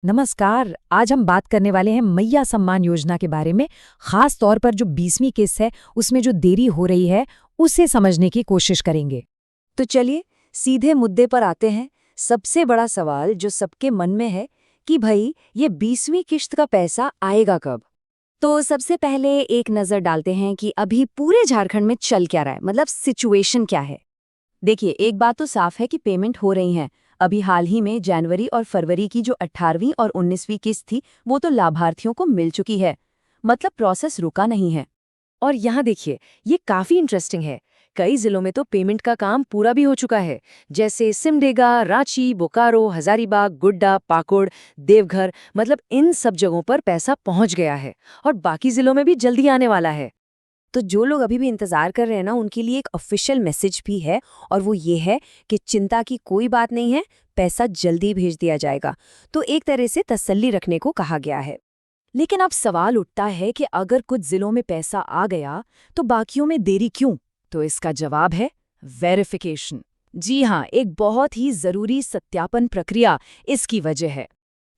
नमस्कार। आज हम बात करने वाले हैं मैया सम्मान योजना के बारे में। खास तौर पर जो 20वीं किस्त है उसमें जो देरी हो रही है उसे समझने की कोशिश करेंगे। तो चलिए सीधे मुद्दे पर आते हैं। सबसे बड़ा सवाल जो सबके मन में है कि भाई ये 20वीं किश्त का पैसा आएगा कब। तो सबसे पहले एक नजर डालते हैं कि अभी पूरे झारखंड में चल क्या रहा है, मतलब सिचुएशन क्या है। देखिए, एक बात तो साफ है कि पेमेंट हो रही हैं। अभी हाल ही में जनवरी और फरवरी की जो 18वीं और 19वीं किस्त थी वो तो लाभार्थियों को मिल चुकी है। मतलब प्रोसेस रुका नहीं है। और यहाँ देखिए, ये काफी इंटरेस्टिंग है। कई जिलों में तो पेमेंट का काम पूरा भी हो चुका है, जैसे सिमडेगा, रांची, बोकारो, हजारीबाग, गुड्डा, पाकुड़, देवघर। मतलब इन सब जगहों पर पैसा पहुंच गया है और बाकी जिलों में भी जल्दी आने वाला है। तो जो लोग अभी भी इंतजार कर रहे हैं ना, उनके लिए एक ऑफिशियल मैसेज भी है, और वो ये है कि चिंता की कोई बात नहीं है, पैसा जल्दी भेज दिया जाएगा। तो एक तरह से तसल्ली रखने को कहा गया है। लेकिन अब सवाल उठता है कि अगर कुछ जिलों में पैसा आ गया तो बाकियों में देरी क्यों? तो इसका जवाब है वेरिफिकेशन। जी हाँ, एक बहुत ही जरूरी सत्यापन प्रक्रिया इसकी वजह है।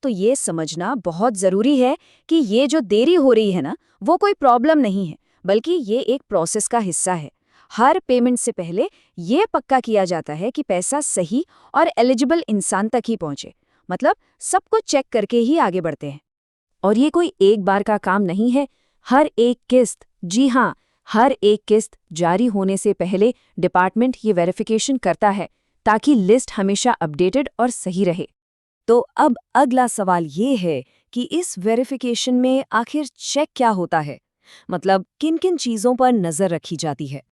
तो ये समझना बहुत जरूरी है कि ये जो देरी हो रही है ना, वो कोई प्रॉब्लम नहीं है, बल्कि ये एक प्रोसेस का हिस्सा है। हर पेमेंट से पहले ये पक्का किया जाता है कि पैसा सही और एलिजिबल इंसान तक ही पहुंचे। मतलब सब कुछ चेक करके ही आगे बढ़ते हैं। और ये कोई एक बार का काम नहीं है। हर एक किस्त, जी हाँ, हर एक किस्त जारी होने से पहले डिपार्टमेंट ये वेरिफिकेशन करता है, ताकि लिस्ट हमेशा अपडेटेड और सही रहे। तो अब अगला सवाल ये है कि इस वेरिफिकेशन में आखिर चेक क्या होता है, मतलब किन किन चीज़ों पर नज़र रखी जाती है।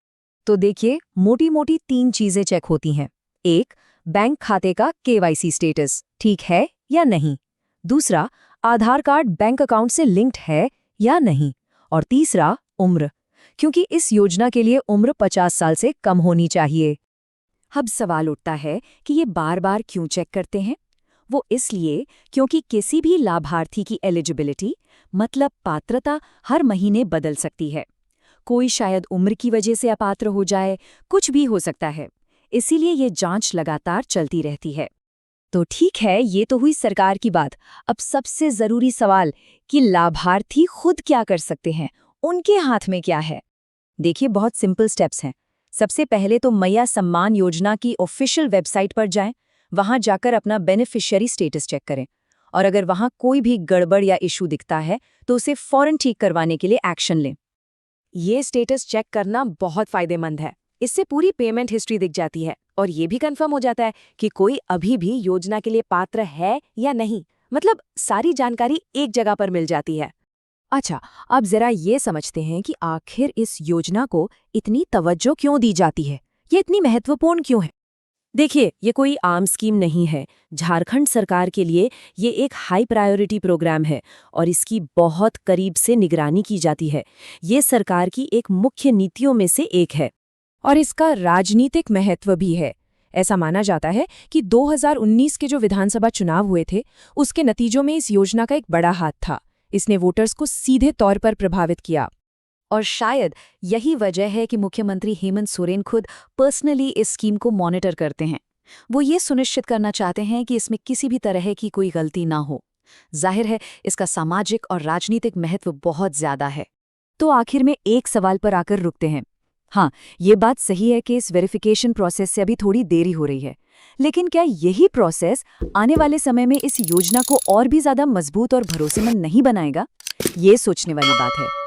तो देखिए, मोटी मोटी 3 चीज़ें चेक होती हैं। एक, बैंक खाते का केवाईसी स्टेटस ठीक है या नहीं। दूसरा, आधार कार्ड बैंक अकाउंट से लिंक्ड है या नहीं। और तीसरा, उम्र, क्योंकि इस योजना के लिए उम्र 50 साल से कम होनी चाहिए। अब सवाल उठता है कि ये बार बार क्यों चेक करते हैं। वो इसलिए क्योंकि किसी भी लाभार्थी की एलिजिबिलिटी, मतलब पात्रता, हर महीने बदल सकती है। कोई शायद उम्र की वजह से अपात्र हो जाए, कुछ भी हो सकता है। इसीलिए ये जांच लगातार चलती रहती है। तो ठीक है, ये तो हुई सरकार की बात। अब सबसे जरूरी सवाल कि लाभार्थी खुद क्या कर सकते हैं, उनके हाथ में क्या है। देखिए, बहुत सिंपल स्टेप्स हैं। सबसे पहले तो मैया सम्मान योजना की ऑफिशियल वेबसाइट पर जाएं। वहां जाकर अपना बेनिफिशियरी स्टेटस चेक करें, और अगर वहां कोई भी गड़बड़ या इशू दिखता है तो उसे फौरन ठीक करवाने के लिए एक्शन लें। ये स्टेटस चेक करना बहुत फायदेमंद है। इससे पूरी पेमेंट हिस्ट्री दिख जाती है और ये भी कंफर्म हो जाता है कि कोई अभी भी योजना के लिए पात्र है या नहीं। मतलब सारी जानकारी एक जगह पर मिल जाती है। अच्छा, अब जरा ये समझते हैं कि आखिर इस योजना को इतनी तवज्जो क्यों दी जाती है, ये इतनी महत्वपूर्ण क्यों है। देखिए, ये कोई आम स्कीम नहीं है। झारखंड सरकार के लिए ये एक हाई प्रायोरिटी प्रोग्राम है और इसकी बहुत करीब से निगरानी की जाती है। ये सरकार की एक मुख्य नीतियों में से एक है। और इसका राजनीतिक महत्व भी है। ऐसा माना जाता है कि 2019 के जो विधानसभा चुनाव हुए थे उसके नतीजों में इस योजना का एक बड़ा हाथ था। इसने वोटर्स को सीधे तौर पर प्रभावित किया। और शायद यही वजह है कि मुख्यमंत्री हेमंत सोरेन खुद पर्सनली इस स्कीम को मॉनिटर करते हैं। वो ये सुनिश्चित करना चाहते हैं कि इसमें किसी भी तरह की कोई गलती ना हो। जाहिर है, इसका सामाजिक और राजनीतिक महत्व बहुत ज्यादा है। तो आखिर में एक सवाल पर आकर रुकते हैं। हाँ, ये बात सही है कि इस वेरिफिकेशन प्रोसेस से अभी थोड़ी देरी हो रही है, लेकिन क्या यही प्रोसेस आने वाले समय में इस योजना को और भी ज्यादा मजबूत और भरोसेमंद नहीं बनाएगा? ये सोचने वाली बात है।